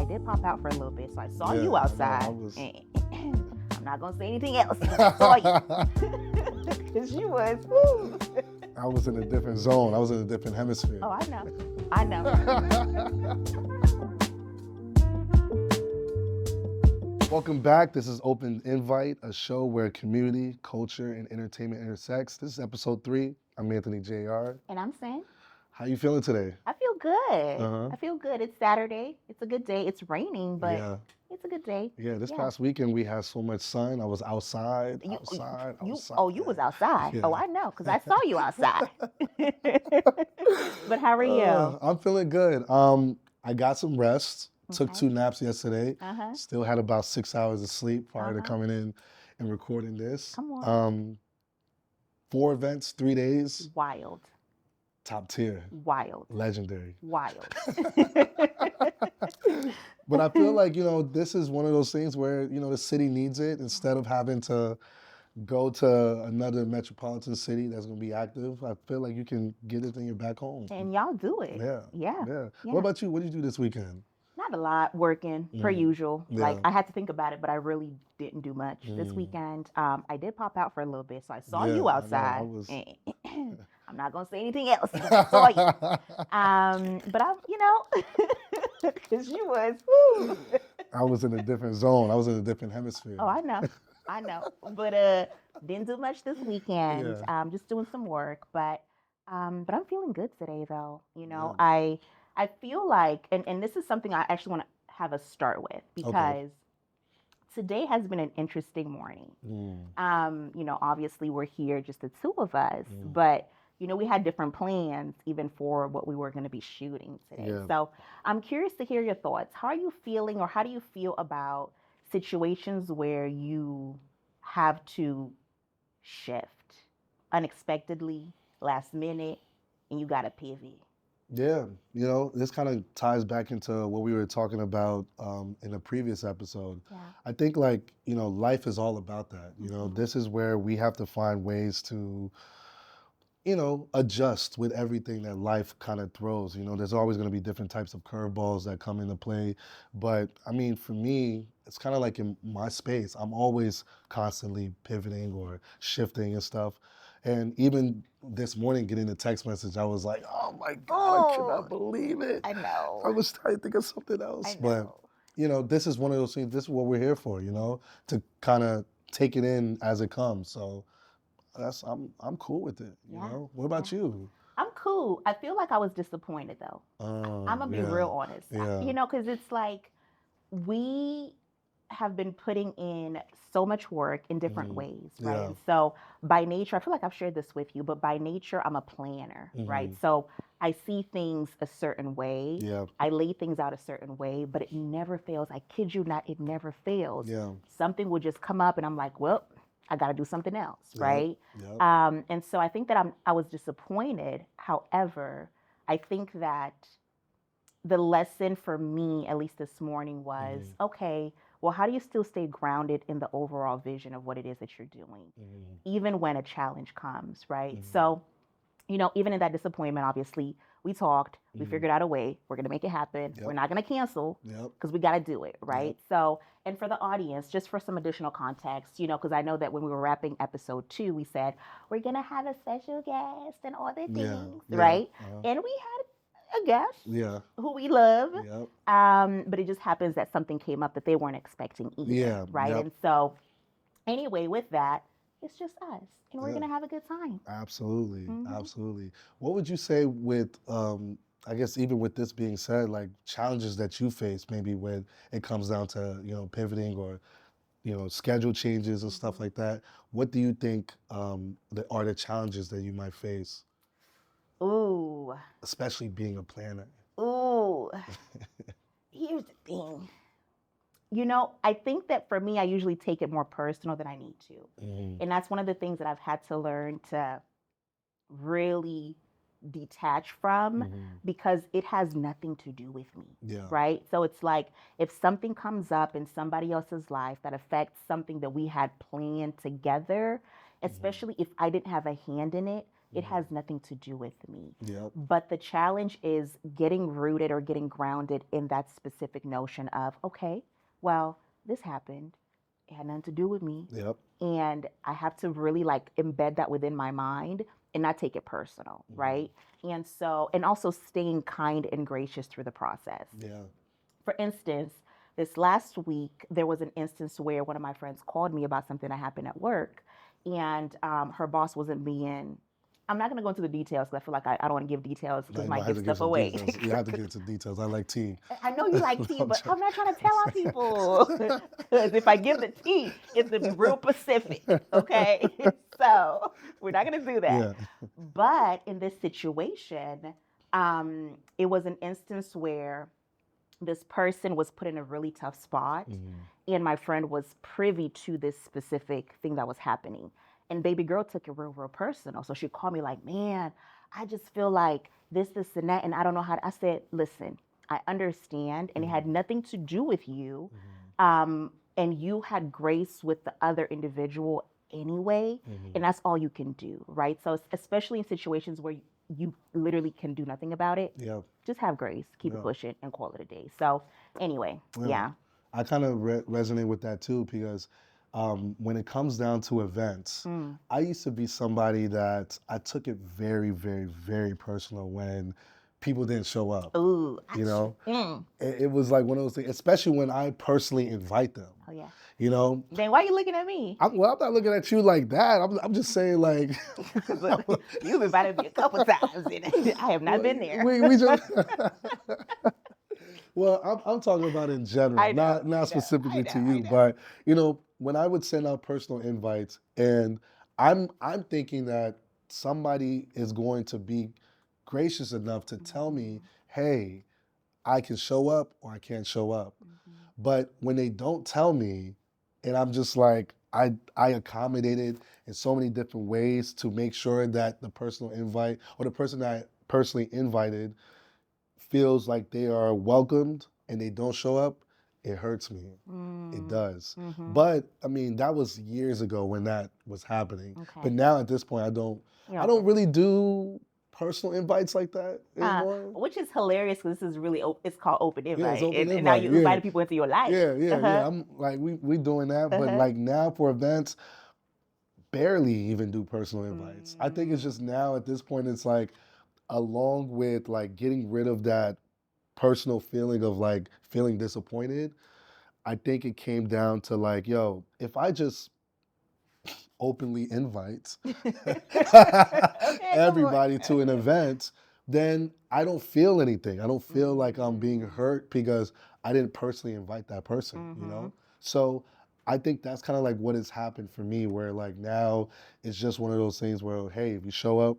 I did pop out for a little bit, so I saw you I outside. was. I'm not gonna say anything else. I saw you because you was. Woo. I was in a different zone. I was in a different hemisphere. Oh, I know. Welcome back. This is Open Invite, a show where community, culture, and entertainment intersects. This is episode 3. I'm Anthony Jr. And I'm Cyn. How you feeling today? I feel good. Uh-huh. I feel good. It's Saturday. It's a good day. It's raining, but Yeah. it's a good day. Yeah, this past weekend we had so much sun. I was outside. You was Yeah. outside. Yeah. Oh, I know, because I saw you outside. But how are you? I'm feeling good. I got some rest. Took Okay. 2 naps yesterday. Uh-huh. Still had about 6 hours of sleep prior to Uh-huh. coming in and recording this. Come on. 4 events, 3 days. Wild. Top tier. Wild. Legendary. Wild. But I feel like, this is one of those things where, the city needs it. Instead of having to go to another metropolitan city that's going to be active, I feel like you can get it in your back home. And y'all do it. Yeah. What about you? What did you do this weekend? Not a lot, working per usual. Yeah. Like I had to think about it, but I really didn't do much this weekend. I did pop out for a little bit, so I saw you outside. I'm not gonna say anything else. I saw you. But because you was. Woo. I was in a different zone. I was in a different hemisphere. Oh, I know. But didn't do much this weekend. Yeah. Just doing some work, but I'm feeling good today though. Yeah. I feel like, and this is something I actually want to have us start with because today has been an interesting morning. Obviously we're here, just the two of us, but we had different plans even for what we were going to be shooting today. Yeah. So I'm curious to hear your thoughts. How are you feeling, or how do you feel about situations where you have to shift unexpectedly, last minute, and you got to pivot? Yeah, this kind of ties back into what we were talking about in a previous episode. Yeah. I think life is all about that. This is where we have to find ways to, adjust with everything that life kind of throws. There's always going to be different types of curveballs that come into play. But I mean, for me, it's kind of like in my space, I'm always constantly pivoting or shifting and stuff. And even this morning, getting the text message, I was like, oh my God, I cannot believe it. I know. I was trying to think of something else. I know. But, this is one of those things, this is what we're here for, to kind of take it in as it comes. So I'm cool with it, you know? What about you? I'm cool. I feel like I was disappointed though. I'm going to be real honest. Yeah. Because it's like we have been putting in so much work in different ways, right? Yeah. And so by nature, I feel like I've shared this with you, but by nature, I'm a planner, right? So I see things a certain way. Yeah. I lay things out a certain way, but it never fails. I kid you not, it never fails. Yeah. Something will just come up and I'm like, well, I got to do something else, right? Yep. And so I think that I was disappointed. However, I think that the lesson for me, at least this morning, was, okay, well, how do you still stay grounded in the overall vision of what it is that you're doing, even when a challenge comes, right? So, even in that disappointment, obviously, we talked, we figured out a way, we're going to make it happen. Yep. We're not going to cancel because we got to do it, right? Yep. So, and for the audience, just for some additional context, because I know that when we were wrapping episode 2, we said, we're going to have a special guest and all the things, right? And we had a guest who we love, but it just happens that something came up that they weren't expecting either, right? And so anyway, with that, it's just us, and we're gonna have a good time. Absolutely. What would you say with, I guess even with this being said, like challenges that you face maybe when it comes down to, pivoting or, schedule changes and stuff like that, what do you think are the challenges that you might face? Ooh. Especially being a planner. Ooh. Here's the thing. I think that for me, I usually take it more personal than I need to. And that's one of the things that I've had to learn to really detach from because it has nothing to do with me, right? So it's like if something comes up in somebody else's life that affects something that we had planned together, especially if I didn't have a hand in it, It has nothing to do with me. Yep. But the challenge is getting rooted or getting grounded in that specific notion of, okay, well, this happened. It had nothing to do with me. Yep. And I have to really like embed that within my mind and not take it personal, right? And so, and also staying kind and gracious through the process. Yeah. For instance, this last week, there was an instance where one of my friends called me about something that happened at work, and her boss wasn't being. I'm not going to go into the details because I feel like I don't want to give details because You might might give have to give stuff some away. details. You have to get into details. I like tea. I know you like tea, I'm but I'm joking. not trying to tell on people. Because if I give the tea, it's going to be real specific, okay? So we're not going to do that. Yeah. But in this situation, it was an instance where this person was put in a really tough spot, and my friend was privy to this specific thing that was happening. And baby girl took it real personal. So she called me like, man, I just feel like this, and that, and I don't know how to. I said, listen, I understand, and it had nothing to do with you. And you had grace with the other individual anyway, and that's all you can do, right? So especially in situations where you literally can do nothing about it, Yeah. just have grace, keep it pushing, and call it a day. So anyway, yeah. I kind of resonate with that too because when it comes down to events, I used to be somebody that I took it very personal when people didn't show up. Ooh, You know, it was like one of those things, especially when I personally invite them. Oh yeah. You know, Then why are you looking at me? I'm not looking at you like that. I'm just saying like You've invited me a couple times, and I have not been there. we just. Well, I'm talking about in general, not specifically to you, but you know, when I would send out personal invites, and I'm thinking that somebody is going to be gracious enough to tell me, hey, I can show up or I can't show up. But when they don't tell me, and I'm just like, I accommodated in so many different ways to make sure that the personal invite or the person that I personally invited feels like they are welcomed and they don't show up, it hurts me. It does. But I mean, that was years ago when that was happening. Okay. But now at this point, I don't really do personal invites like that anymore. Which is hilarious because this is really it's called open invite, it's open and now invite, you invited people into your life. Yeah. I'm like, we doing that, but like now for events, barely even do personal invites. I think it's just now at this point, it's like, along with like getting rid of that personal feeling of like feeling disappointed, I think it came down to like, yo, if I just openly invite everybody to an event, then I don't feel anything. I don't feel like I'm being hurt because I didn't personally invite that person, you know? So I think that's kind of like what has happened for me, where like now it's just one of those things where, hey, if you show up,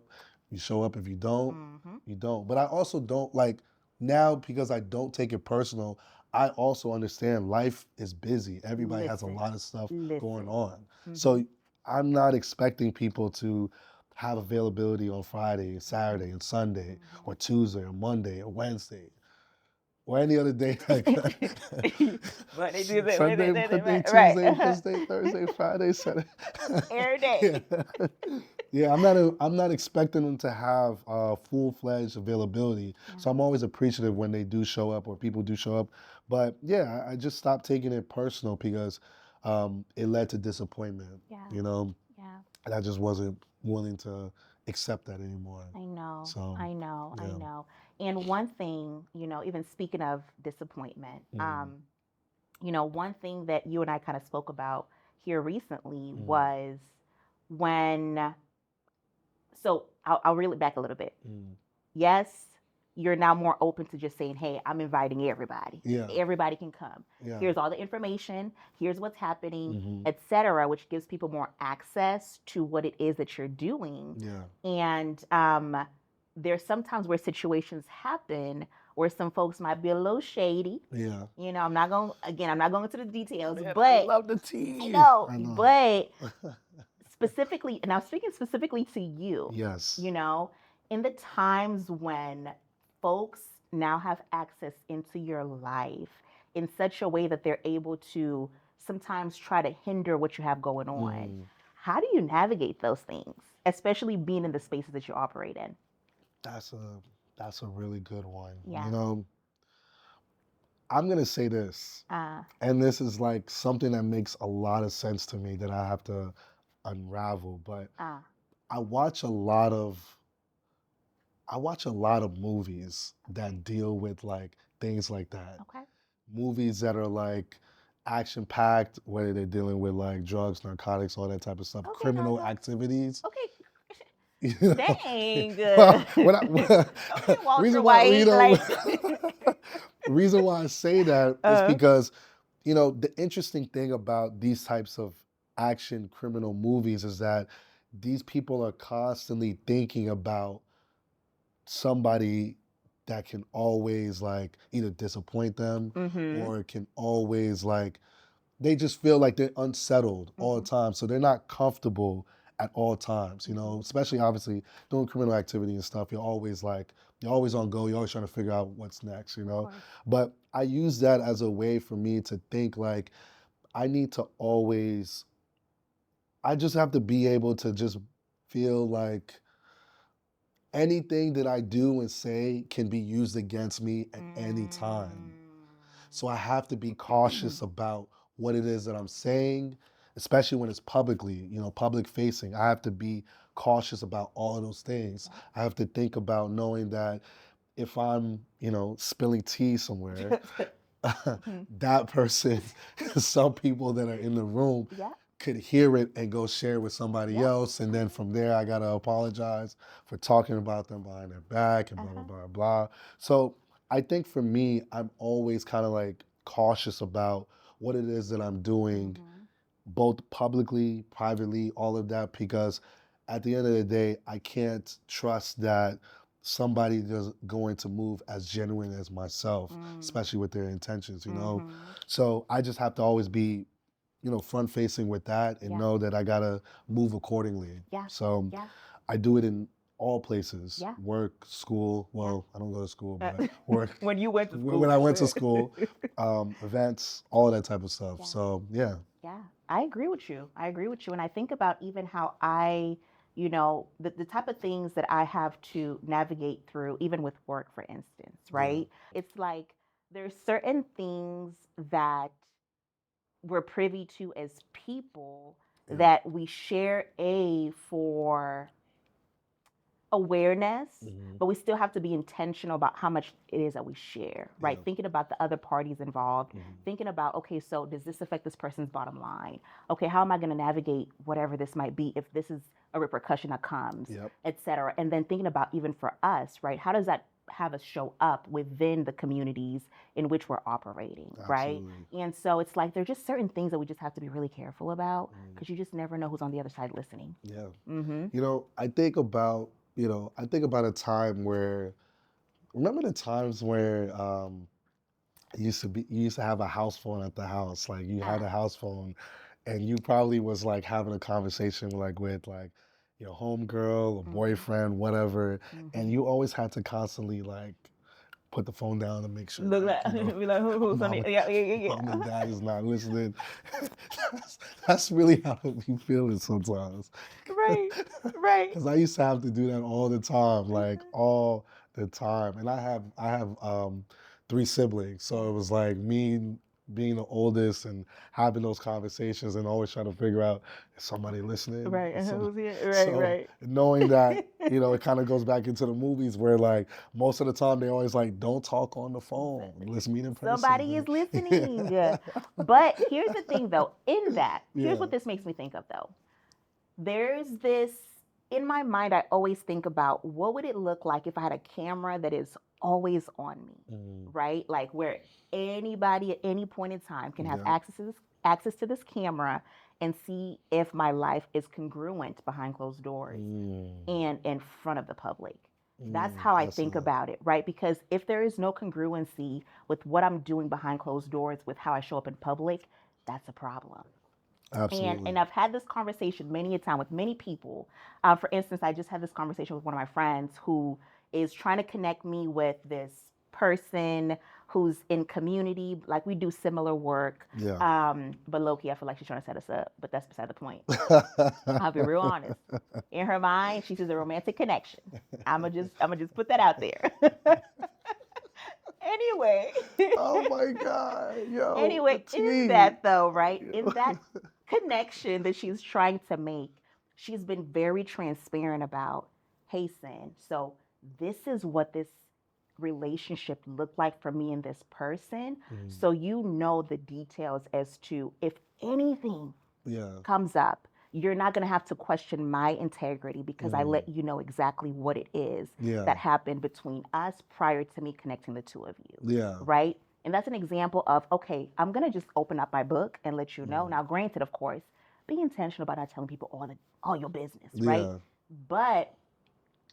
you show up. If you don't, you don't. But I also don't like now, because I don't take it personal, I also understand life is busy. Everybody has a lot of stuff going on. So I'm not expecting people to have availability on Friday and Saturday and Sunday or Tuesday or Monday or Wednesday or any other day like that. Sunday, Monday, Tuesday, Wednesday, Thursday, Friday, Saturday. Every day. Yeah, I'm not expecting them to have full-fledged availability. So I'm always appreciative when they do show up or people do show up. But yeah, I just stopped taking it personal because it led to disappointment. You know? Yeah. And I just wasn't willing to accept that anymore. I know. So, I know. yeah. I know. And one thing, you know, even speaking of disappointment, you know, one thing that you and I kind of spoke about here recently was when. So I'll reel it back a little bit. Yes, you're now more open to just saying, hey, I'm inviting everybody. Yeah. Everybody can come. Yeah. Here's all the information. Here's what's happening, etc., which gives people more access to what it is that you're doing. Yeah. And there's sometimes where situations happen where some folks might be a little shady. Yeah. You know, I'm not going into the details, Man, but I love the tea. I know. But specifically, and I'm speaking specifically to you. Yes. You know, in the times when folks now have access into your life in such a way that they're able to sometimes try to hinder what you have going on. How do you navigate those things, especially being in the spaces that you operate in? That's a really good one. Yeah. I'm gonna say this, Uh, and this is like something that makes a lot of sense to me that I have to unravel. But uh, I watch a lot of I watch a lot of movies okay. that deal with like things like that. Okay. Movies that are like action packed, whether they're dealing with like drugs, narcotics, all that type of stuff, Okay, criminal Narcos. activities. Okay. You know, Dang. well, Okay, Walter reason why White. Like, reason why I say that is uh, because the interesting thing about these types of action criminal movies is that these people are constantly thinking about somebody that can always like either disappoint them mm-hmm. or can always like they just feel like they're unsettled all the Mm-hmm. time. So they're not comfortable at all times, Mm-hmm. especially obviously doing criminal activity and stuff. You're always on go. You're always trying to figure out what's next. Of course. But I use that as a way for me to think like I need to always, I just have to be able to just feel like anything that I do and say can be used against me at any time. So I have to be Mm. cautious about what it is that I'm saying, especially when it's publicly, public facing. I have to be cautious about all of those things. I have to think about knowing that if I'm, spilling tea somewhere, Mhm. that person, some people that are in the room Yeah. could hear it and go share with somebody Yeah. else. And then from there, I got to apologize for talking about them behind their back and blah, blah, Uh-huh. blah, blah. So I think for me, I'm always kind of like cautious about what it is that I'm doing, Mm-hmm. both publicly, privately, all of that, because at the end of the day, I can't trust that somebody is going to move as genuine as myself, Mm. especially with their intentions. Mm-hmm. So I just have to always be front facing with that and Yeah. know that I gotta move accordingly. Yeah. So Yeah. I do it in all places, Yeah. work, school. Yeah. Well, I don't go to school, but work. When you went to When school. I went to school, events, all that type of stuff. Yeah. So yeah, Yeah, I agree with you. I agree with you. And I think about even how the type of things that I have to navigate through, even with work, for instance, yeah, right? It's like there's certain things that we're privy to as people yeah, that we share for awareness, hmm, but we still have to be intentional about how much it is that we share, right? yeah, Thinking about the other parties involved, hmm, thinking about, okay, so does this affect this person's bottom line? Okay, how am I going to navigate whatever this might be if this is a repercussion that comes, yep, et cetera? And then thinking about even for us, right? How does that have us show up within the communities in which we're operating, right? absolutely, And so it's like there's just certain things that we just have to be really careful about mm, because you just never know who's on the other side listening. yeah. Mm-hmm. I think about a time where remember the times where you used to have a house phone at the house. Like you had Ah. a house phone and you probably was like having a conversation like with like your homegirl or Mm-hmm. boyfriend, whatever, and Mm-hmm. you always had to constantly like put the phone down to make sure Look like, like be like who's on mom, it? Yeah, yeah, yeah, mom and yeah. dad is not listening. That's really how we feel it sometimes. Right, right. Because I used to have to do that all the time, like Uh-huh. all the time. And I have three siblings, so it Yeah, was like me being the oldest and having those conversations and always trying to figure out is somebody listening? right. Who's here? Right, So right. knowing that, it kind of goes back into the movies where like most of the time they always like don't talk on the phone, let's meet in Somebody is person. listening. But here's the thing, though. In that, here's Yeah. what this makes me think of, though. There's this in my mind. I always think about what would it look like if I had a camera that is always on me, Mm, right? Like where anybody at any point in time can have yeah. access to this camera and see if my life is congruent behind closed doors Mm, and in front of the public. That's how I that's think a about it, right? Because if there is no congruency with what I'm doing behind closed doors with how I show up in public, that's a problem. And absolutely. I've had this conversation many a time with many people. For instance, I just had this conversation with one of my friends who is trying to connect me with this person who's in community, like we do similar work. Yeah. But low-key, I feel like she's trying to set us up, but that's beside the point. I'll be real honest. In her mind, she sees a romantic connection. I'ma just put that out there. Anyway. Oh my God, yo, the Anyway, in tea. that though, right? In Yo. that connection that she's trying to make, she's been very transparent about, hey, Cyn, so this is what this relationship looked like for me and this person. Mm, So you know the details as to if anything yeah. comes up, you're not going to have to question my integrity because I Mm, let you know exactly what it is yeah. that happened between us prior to me connecting the two of you, Yeah. right? And that's an example of, okay, I'm going to just open up my book and let you know. Mm, Now, granted, of course, be intentional about not telling people all your business, right? yeah. But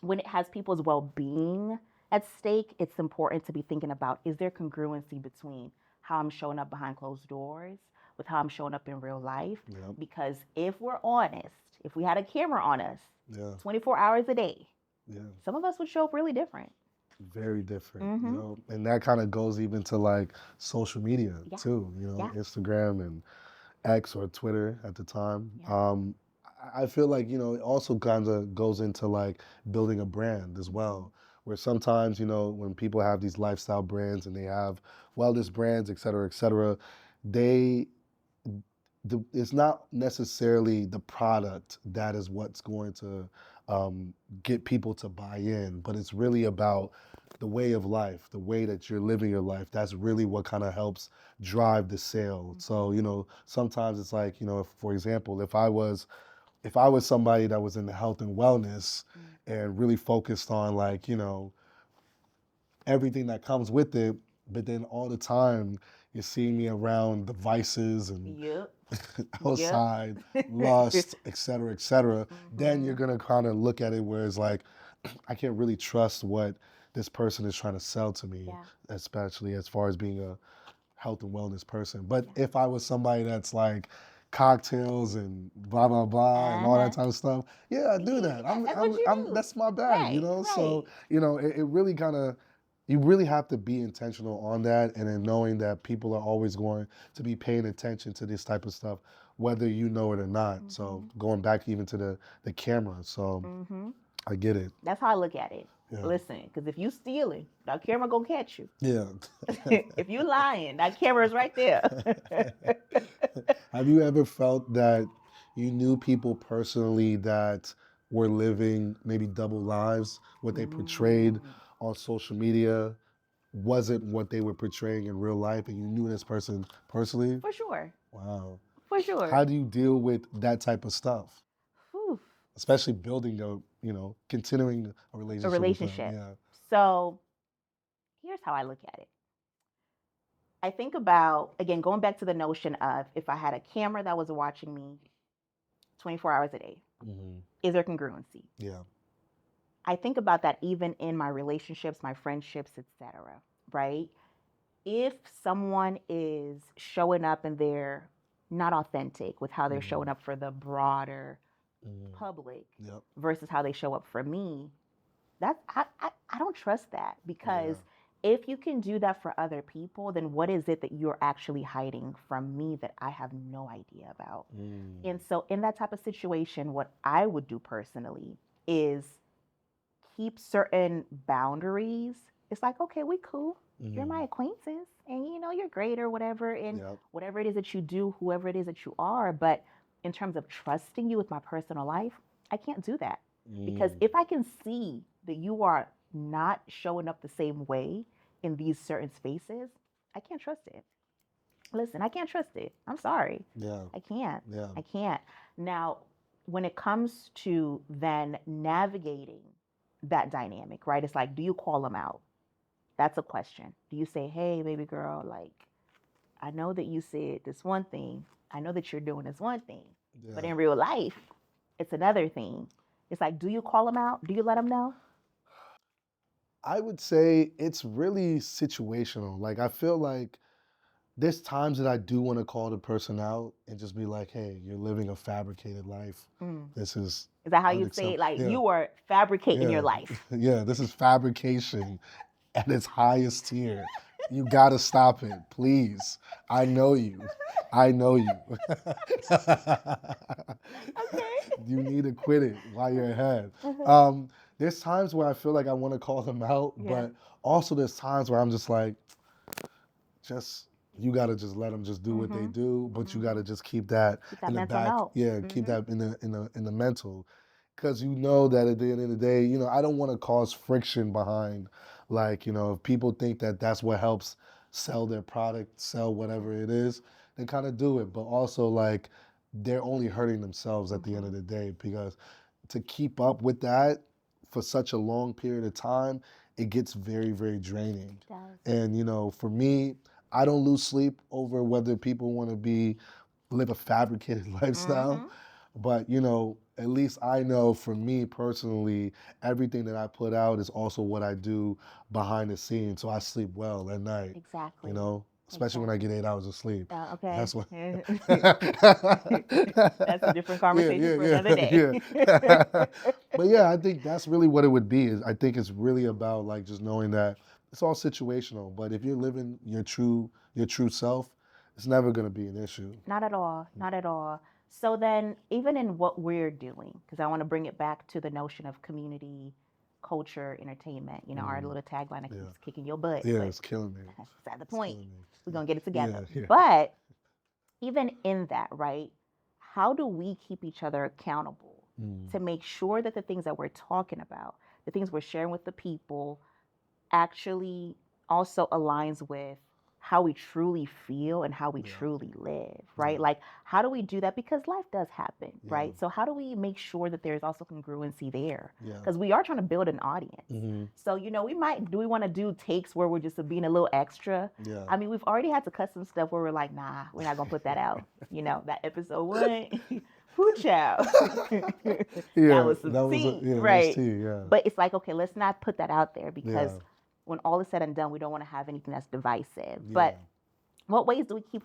when it has people's well-being at stake, it's important to be thinking about, is there congruency between how I'm showing up behind closed doors with how I'm showing up in real life? Yep. Because if we're honest, if we had a camera on us Yeah. 24 hours a day, Yeah. some of us would show up really different. Very different, Mm-hmm. and that kind of goes even to like social media Yeah. too, Yeah. Instagram and X or Twitter at the time. Yeah. I feel like, it also kind of goes into like building a brand as Mm-hmm. well, where sometimes, when people have these lifestyle brands and they have wellness brands, et cetera, they, it's not necessarily the product that is what's going to get people to buy in, but it's really about the way of life, the way that you're living your life. That's really what kind of helps drive the sale. So, sometimes it's like, if, for example, if I was somebody that was in the health and wellness and really focused on like, everything that comes with it, but then all the time you're seeing me around the vices and Yep. Yep. outside, lust, et cetera, then you're Mm-hmm. gonna kind of look at it where it's like, I can't really trust what this person is trying to sell to me, Yeah. especially as far as being a health and wellness person. But Yeah. if I was somebody that's like cocktails and blah blah blah and all that Uh-huh. type of stuff, yeah, I do that. Yeah, that's what you do. That's my bag, Right. So Right. it really kind of, you really have to be intentional on that, and then knowing that people are always going to be paying attention to this type of stuff, whether you know it or not. So Mm-hmm. going back even to the camera, so Mm-hmm. I get it. That's how I look at it. Yeah. Listen, because if you stealing, that camera gonna catch you. Yeah. If you lying, that camera is right there. Have you ever felt that you knew people personally that were living maybe double lives? What they portrayed Mm, on social media wasn't what they were portraying in real life, and you knew this person personally? for sure. Wow. For sure. How do you deal with that type of stuff? Whew. Especially building continuing a A relationship with them. relationship. Yeah. So here's how I look at it. I think about, again, going back to the notion of if I had a camera that was watching me 24 hours a day, Hmm. is there congruency? Yeah. I think about that even in my relationships, my friendships, etc. Right? If someone is showing up and they're not authentic with how they're Hmm. showing up for the broader Hmm. public Yep. versus how they show up for me, I don't trust that, because Yeah. if you can do that for other people, then what is it that you're actually hiding from me that I have no idea about? Mm. And so in that type of situation, what I would do personally is keep certain boundaries. It's like, okay, we cool. You're my Hmm. acquaintance and you're great or whatever in Yep. whatever it is that you do, whoever it is that you are. But in terms of trusting you with my personal life, I can't do that. Because Mm. if I can see that you are not showing up the same way in these certain spaces, I can't trust it. Listen, I can't trust it. I'm sorry. Yeah. I can't. Yeah. I can't. Now, when it comes to then navigating that dynamic, right? It's like, do you call them out? That's a question. Do you say, hey, baby girl, like, I know that you said this one thing. I know that you're doing this one thing. But Yeah. in real life, it's another thing. It's like, do you call them out? Do you let them know? I would say it's really situational. Like, I feel like there's times that I do want to call the person out and just be like, hey, you're living a fabricated life. Mm. This is Is that how you say it? unacceptable. Like, Yeah. you are fabricating Yeah. your life. Yeah. This is fabrication at its highest tier. You gotta stop it, please. I know you. I know you. Okay. You need to quit it while you're ahead. Uh-huh. Um, there's times where I feel like I want to call them out, Yeah. but also there's times where I'm just like, just you gotta just let them just do what they Mm-hmm. do, but you Mm-hmm. gotta just keep that Keep that in the mental back, note. yeah, keep Mm-hmm. that in the mental, because you know that at the end of the day, I don't want to cause friction behind, like if people think that that's what helps sell their product, sell whatever it is, then kind of do it, but also like they're only hurting themselves at the end Mm-hmm. of the day because to keep up with that for such a long period of time, it gets very, very draining. It does. And for me, I don't lose sleep over whether people want to live a fabricated lifestyle, Mm-hmm. but at least I know for me personally, everything that I put out is also what I do behind the scenes, so I sleep well at night. Exactly. Especially when I get Exactly. 8 hours of sleep. Okay. That's what. That's a different Yeah, conversation yeah, for another yeah, day. yeah. But yeah, I think that's really what it would be. Is I think it's really about like just knowing that it's all situational. But if you're living your true self, it's never gonna be an issue. Not at all. Not at all. So then, even in what we're doing, because I want to bring it back to the notion of community, culture, entertainment, our Mm, little tagline that yeah, keeps kicking your butt, yeah, but it's killing me. that's beside the It's point. killing me. We're going to get it Yeah, together. yeah. But even in that, right, how do we keep each other accountable Mm, to make sure that the things that we're talking about, the things we're sharing with the people, actually also aligns with how we truly feel and how we yeah, truly live, yeah, right? Like, how do we do that? Because life does happen, yeah, right? So, how do we make sure that there's also congruency there? yeah. Because we are trying to build an audience. Hmm. So, do we want to do takes where we're just being a little extra? Yeah. I mean, we've already had to cut some stuff where we're like, nah, we're not going to put that out. That episode one, whoo child. That Yeah, was some tea, that was right? tea. Yeah, But it's like, okay, let's not put that out there because yeah, when all is said and done, we don't want to have anything that's divisive. yeah. But what ways do we keep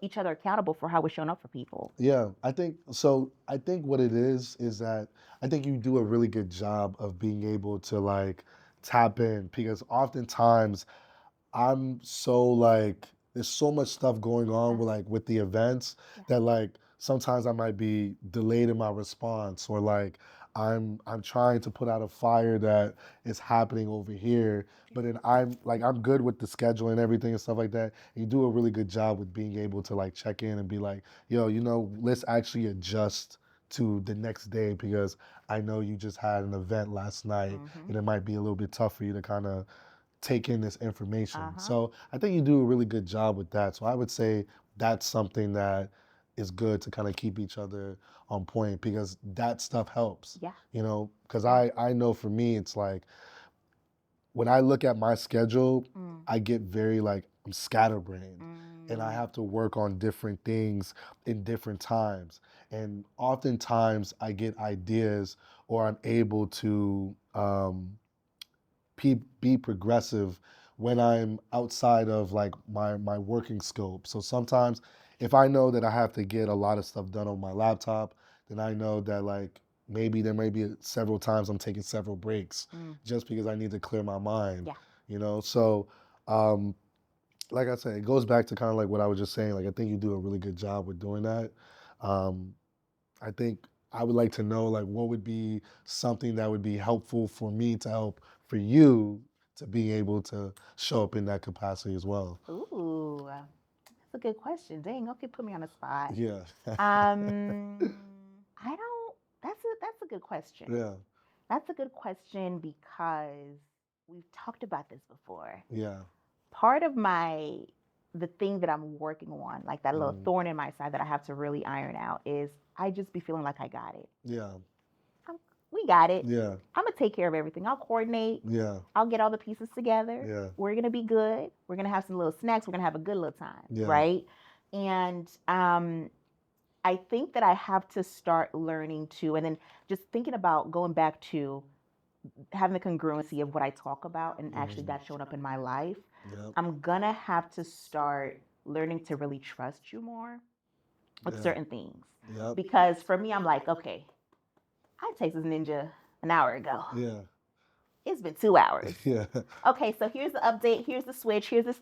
each other accountable for how we're showing up for people? Yeah, I think so. I think what it is that I think you do a really good job of being able to like tap in because oftentimes I'm so like there's so much stuff going on Yeah, with the events yeah. that like sometimes I might be delayed in my response or like I'm trying to put out a fire that is happening over here, but then I'm good with the schedule and everything and stuff like that. You do a really good job with being able to like check in and be like, yo, let's actually adjust to the next day because I know you just had an event last night Mm-hmm. and it might be a little bit tough for you to kind of take in this information. Uh-huh. So I think you do a really good job with that. So I would say that's something that is good to kind of keep each other on point because that stuff helps, Yeah. because Yeah. I know for me, it's like when I look at my schedule, Mm. I get very like I'm scatterbrained and I Mm. have to work on different things in different times. And oftentimes I get ideas or I'm able to be progressive when I'm outside of like my working scope. So sometimes if I know that I have to get a lot of stuff done on my laptop, then I know that like maybe there may be several times I'm taking several breaks Mm. just because I need to clear my mind, Yeah. So um, like I said, it goes back to kind of like what I was just saying. Like I think you do a really good job with doing that. Um, I think I would like to know like what would be something that would be helpful for me to help for you to be able to show up in that capacity as well. Ooh, that's a good question. Dang, okay, put me on the spot. Yeah. I don't. That's a good question. Yeah. That's a good question because we've talked about this before. Yeah. Part of the thing that I'm working on, like that little Mm. thorn in my side that I have to really iron out, is I just be feeling like I got it. Yeah. We got it. Yeah. I'm gonna take care of everything. I'll coordinate. Yeah. I'll get all the pieces together. Yeah. We're gonna be good. We're gonna have some little snacks. We're gonna have a good little time, Yeah. right? And I think that I have to start learning to, and then just thinking about going back to having the congruency of what I talk about and actually Mm. that showing up in my life. Yep. I'm gonna have to start learning to really trust you more with Yeah. certain things. Yep. Because for me, I'm like, okay, I texted this ninja an hour ago. Yeah. It's been 2 hours. Yeah. Okay, so here's the update, here's the switch, here's this,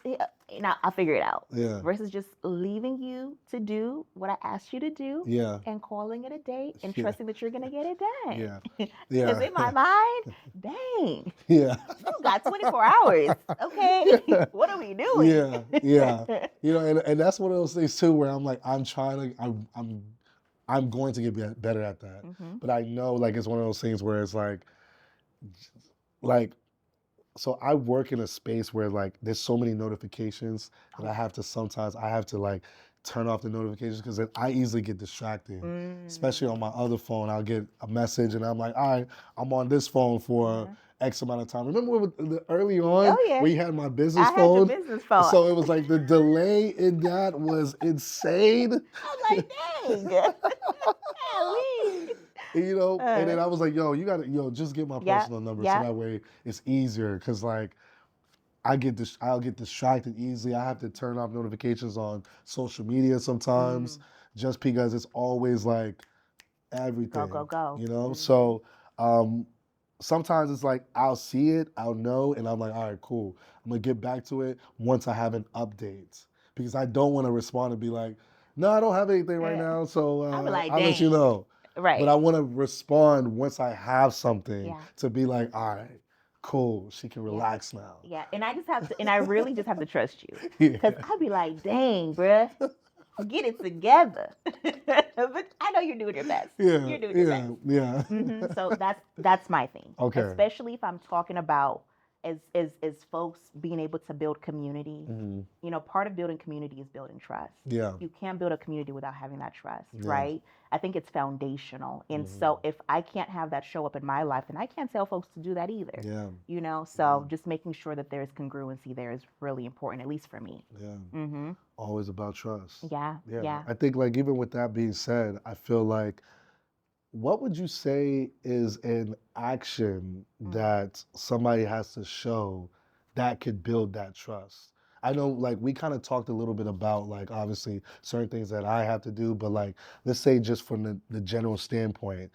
now I'll figure it out. Yeah. Versus just leaving you to do what I asked you to do Yeah. and calling it a day and Yeah. trusting that you're going to get it done. Yeah. Because Yeah. in my mind, dang, Yeah. you got 24 hours. Okay, Yeah. what are we doing? Yeah. Yeah. You know, and that's one of those things too where I'm like, I'm going to get better at that. Mhm. But I know like it's one of those things where it's like so I work in a space where like there's so many notifications that I have to like turn off the notifications because then I easily get distracted. Especially on my other phone, I'll get a message and I'm like, all right, I'm on this phone for X amount of time. Remember early on Oh, yeah. where you had my business I had phone? your business phone. So it was like the delay in that was insane. I'm like, dang. Golly. You know, and then I was like, yo, just get my personal number so yeah. that way it's easier. Cause like I'll get distracted easily. I have to turn off notifications on social media sometimes just because it's always like everything. Go. You know? So sometimes it's like I'll see it, I'll know, and I'm like, all right, cool. I'm gonna get back to it once I have an update. Because I don't want to respond and be like, no, I don't have anything right now, so I'll be like, I'll let you dang. know. Right. But I want to respond once I have something Yeah. to be like, all right, cool, she can relax now. Yeah, and I really just have to trust you. Yeah. Because I'll be like, dang, bruh, get it together. But I know you're doing your best. Yeah, You're doing your best. yeah. So that's my thing. Okay. Especially if I'm talking about as folks being able to build community. You know, part of building community is building trust. Yeah. You can't build a community without having that trust, Yeah. right? I think it's foundational. And so if I can't have that show up in my life, then I can't tell folks to do that either. Yeah. You know, so just making sure that there's congruency there is really important, at least for me. Yeah. Always about trust. Yeah. I think like even with that being said, I feel like what would you say is an action that somebody has to show that could build that trust? I know like we kind of talked a little bit about like obviously certain things that I have to do, but like let's say just from the general standpoint,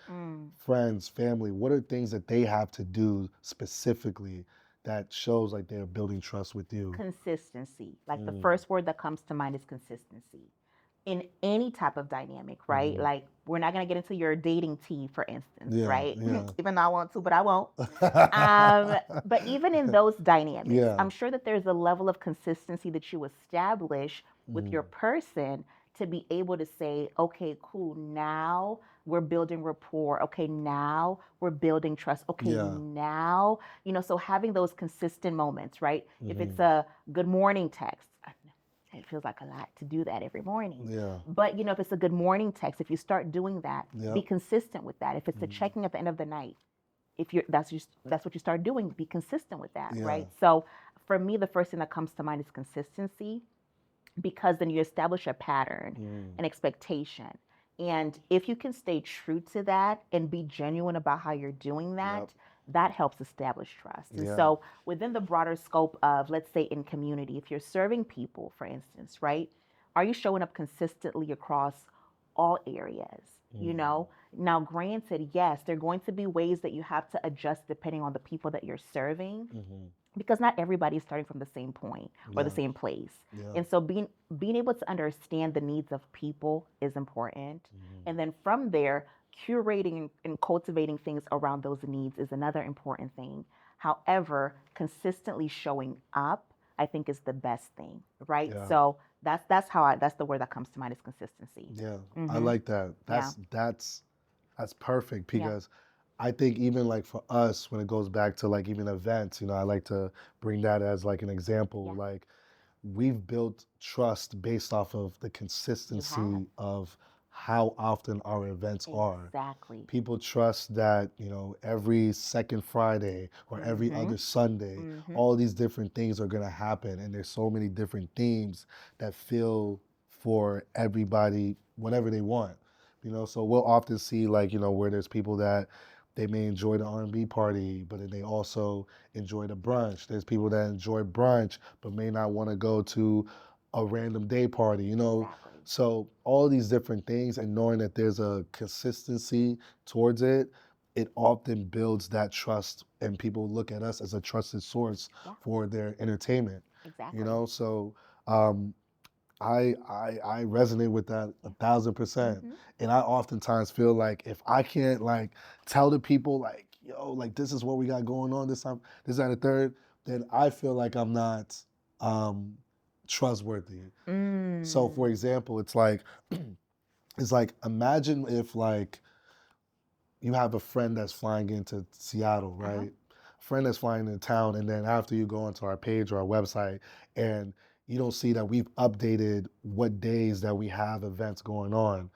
friends, family, what are things that they have to do specifically that shows like they're building trust with you? Consistency. Like the first word that comes to mind is consistency. In any type of dynamic, right? Like we're not gonna get into your dating tea, for instance, right? Even though I want to, but I won't. But even in those dynamics, I'm sure that there's a level of consistency that you establish with your person to be able to say, okay, cool, now we're building rapport. Okay, now we're building trust. Okay, now, you know, so having those consistent moments, right? If it's a good morning text, it feels like a lot to do that every morning. Yeah. But, you know, if it's a good morning text, if you start doing that, be consistent with that. If it's a checking at the end of the night, if you're that's what you start doing, be consistent with that, right? So for me, the first thing that comes to mind is consistency, because then you establish a pattern, an expectation. And if you can stay true to that and be genuine about how you're doing that, that helps establish trust. And so within the broader scope of, let's say in community, if you're serving people, for instance, right? Are you showing up consistently across all areas? You know, now granted, yes, there are going to be ways that you have to adjust depending on the people that you're serving, because not everybody is starting from the same point or the same place. And so being able to understand the needs of people is important. And then from there, curating and cultivating things around those needs is another important thing. However, consistently showing up, I think, is the best thing, right? So that's the word that comes to mind is consistency. Yeah, I like that. That's perfect, because I think even like for us, when it goes back to like even events, you know, I like to bring that as like an example. Like we've built trust based off of the consistency of how often our events are. Exactly. People trust that, you know, every second Friday or every other Sunday, all these different things are going to happen. And there's so many different themes that feel for everybody whatever they want. You know, so we'll often see like, you know, where there's people that they may enjoy the R&B party, but then they also enjoy the brunch. There's people that enjoy brunch, but may not want to go to a random day party, you know? Exactly. So all these different things, and knowing that there's a consistency towards it it often builds that trust, and people look at us as a trusted source Yeah, for their entertainment. You exactly. know, so um, I resonate with that Yeah. 1,000%. Hmm. And I oftentimes feel like if I can't like tell the people like, yo, like this is what we got going on this time, this that, and the third, then I feel like I'm not um, trustworthy. So for Mm. example, it's like imagine if like you have a friend that's flying into Seattle, Uh-huh. right? A friend that's flying into town, and then after you go onto our page or our website, and you don't see that we've updated what days that we have events going on.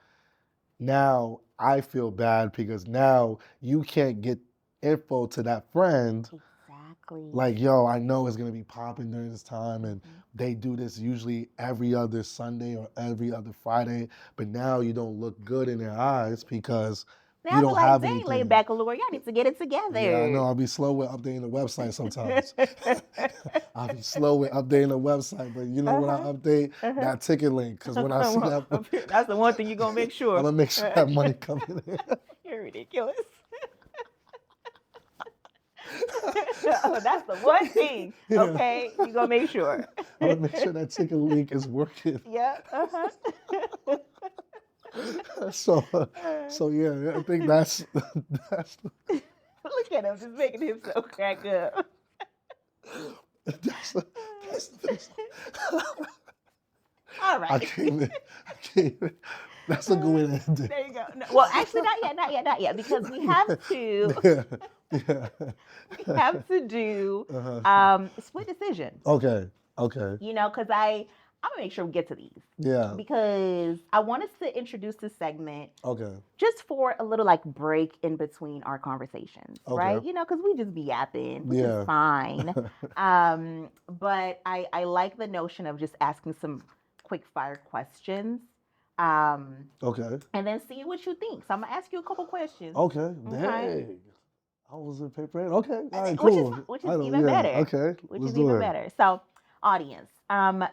Now I feel bad because now you can't get info to that friend Exactly. like, yo, I know it's gonna be popping during this time, and Hmm. they do this usually every other Sunday or every other Friday, but now you don't look good in their eyes because Now you I'll be don't like, have dang, laid anything. back allure. Y'all need to get it Yeah, I know. together. I'll be slow with updating the website sometimes. I'll be slow with updating the website, but you know what I Uh-huh. update? Uh-huh. That ticket link, because when I see that, That's the one thing you're gonna make I'm sure. gonna make sure that money coming in. You're ridiculous. Oh, that's the one thing. Yeah, Okay, you gonna make sure. I'm gonna make sure that ticket link is working. Yeah. Uh-huh. So, so yeah, I think that's Look at him, just making himself crack up. that's the, that's the, All I right. can't even, I can't even, that's a good way to end it. There you go. No, well, actually, not yet, not yet, not yet, because we have to Yeah, yeah. we have to do Uh-huh. split decision. Okay, okay, You know, because I'm gonna make sure we get to these yeah, because I want us to introduce this segment okay, just for a little like break in between our conversations, right? okay, You know, because we just be yapping, which is yeah, fine. But I like the notion of just asking some quick fire questions. Um, okay, and then see what you think. So I'm gonna ask you a couple questions. okay, Okay. dang. I was in paper. Okay, all right, Which is cool. which I is don't, even yeah, better. okay, Which let's is do even it. better. So, audience,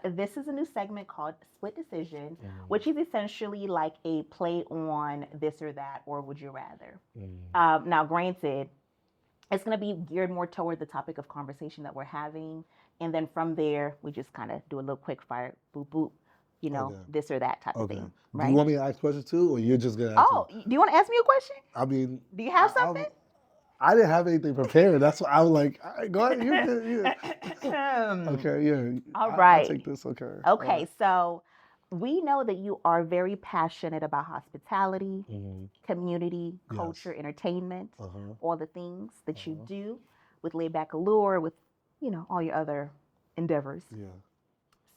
this is a new segment called Split Decision, which is essentially like a play on this or that or would you rather. Now, granted, it's going to be geared more toward the topic of conversation that we're having, and then from there, we just kind of do a little quick fire, boop boop, you know, Okay, this or that type of okay. thing, Do you right? want me to ask questions too, or you're just gonna ask me? Oh, do you want to ask me a question? I mean, Do you have I, something? I didn't have anything prepared. That's why I was like, all right, go ahead. You can, yeah. Okay, yeah. All I'll right. take this. Okay. All Okay, right. so we know that you are very passionate about hospitality, Mm-hmm. community, Yes. culture, entertainment, Uh-huh. all the things that you Uh-huh. do with Laid Back Allure, with, you know, all your other endeavors. Yeah.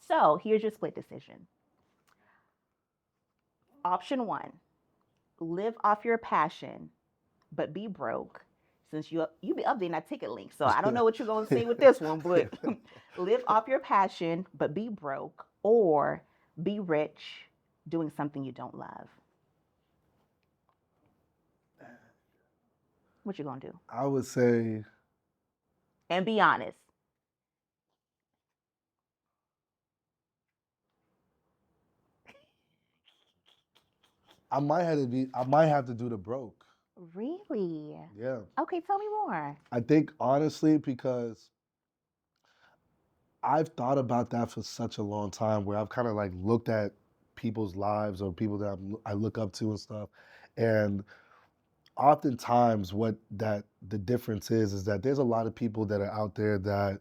So here's your split decision. Option one, live off your passion, but be broke. Since you be updating that ticket link, so I don't know what you're gonna say with this one, but live off your passion, but be broke, or be rich doing something you don't love. What you gonna do? I would say And be honest. I might have to do the broke. Really? Yeah. Okay, tell me more. I think honestly because I've thought about that for such a long time where I've kind of like looked at people's lives or people that I look up to and stuff. And oftentimes what that the difference is that there's a lot of people that are out there that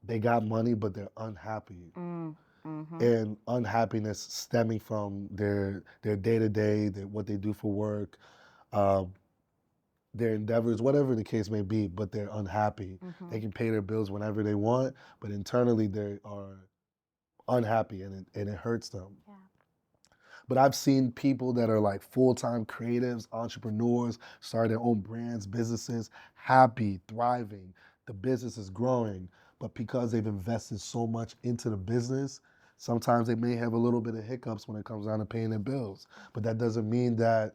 they got money but they're unhappy, Mm-hmm. and unhappiness stemming from their day-to-day, what they do for work, um, their endeavors, whatever the case may be, but they're unhappy. Mm-hmm. They can pay their bills whenever they want, but internally they are unhappy, and it hurts them. Yeah. But I've seen people that are like full-time creatives, entrepreneurs, start their own brands, businesses, happy, thriving. The business is growing, but because they've invested so much into the business, sometimes they may have a little bit of hiccups when it comes down to paying their bills. But that doesn't mean that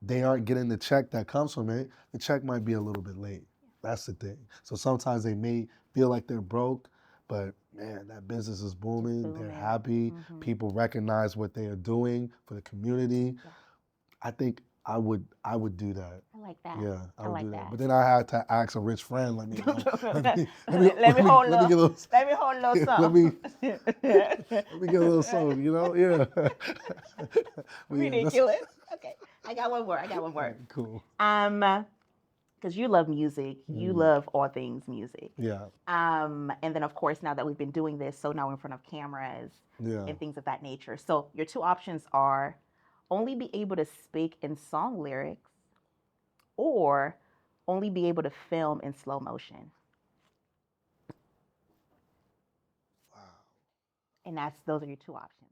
they aren't getting the check that comes from it. The check might be a little bit late. That's the thing. So sometimes they may feel like they're broke, but man, that business is booming. They're happy. Mm-hmm. People recognize what they are doing for the community. Yeah. I think I would do that. I like that. Yeah, I I would like do that. that. But then I had to ask a rich friend. Let me Let me hold let me get a little. Let me hold a little Let something. me get a little something. You know, yeah. But yeah, Ridiculous. Okay, I got one more. cool. Because you love music, you love all things music. Yeah. And then of course now that we've been doing this, so now we're in front of cameras Yeah. and things of that nature. So your two options are only be able to speak in song lyrics or only be able to film in slow motion. Wow. And those are your two options.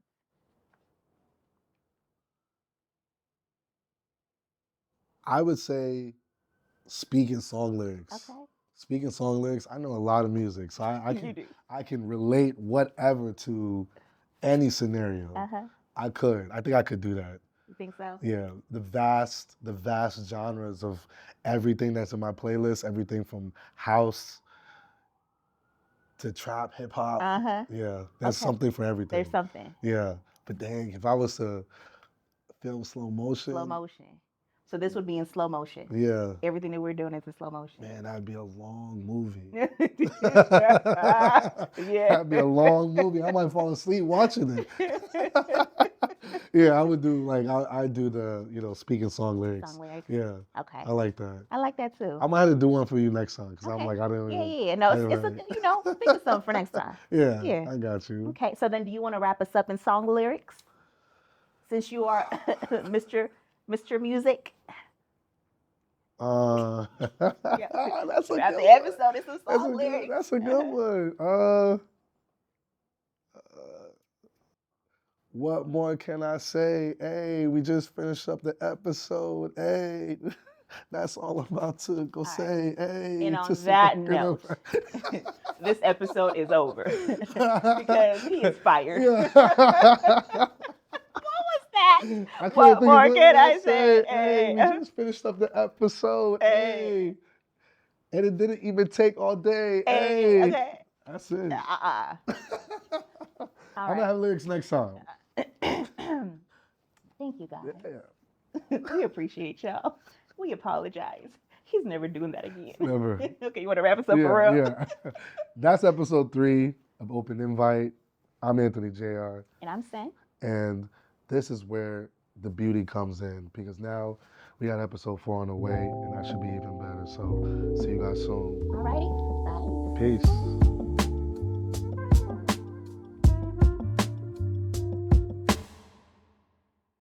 I would say speaking song lyrics. Okay. Speaking song lyrics, I know a lot of music, so You do. I can relate whatever to any scenario. Uh-huh. I think I could do that. You think so? Yeah, the vast genres of everything that's in my playlist, everything from house to trap, hip hop. Uh-huh. Yeah, there's Okay. something for everything. There's something. Yeah, but dang, if I was to film slow motion. Slow motion. So this would be in slow motion. Yeah. Everything that we're doing is in slow motion. Man, that'd be a long movie. Yeah. That'd be a long movie. I might fall asleep watching it. Yeah, I would do I do the speaking song lyrics. Song lyrics. Yeah. Okay. I like that. I like that too. I might have to do one for you next time because Okay. I'm like I didn't. Yeah. No, it's a think of something for next time. Yeah. Yeah. I got you. Okay. So then, do you want to wrap us up in song lyrics? Since you are Mr. Music. That's a Throughout good the episode, it's some one. song lyrics. That's a good one. What more can I say? Hey, we just finished up the episode. Hey, that's all I'm about to go say. Hey, and on that note, this episode is over because he is fired. Yeah. What more can I say? Hey, we just finished up the episode. Hey. And it didn't even take all day. Hey. Okay. That's it. I'm gonna have lyrics next time. Thank you, guys. Yeah. We appreciate y'all. We apologize. He's never doing that again. Never. Okay, you want to wrap us up for real? Yeah. That's episode 3 of Open Invite. I'm Anthony Jr. And I'm Cyn. And this is where the beauty comes in because now we got episode 4 on the way and that should be even better. So see you guys soon. Alrighty. Bye. Peace.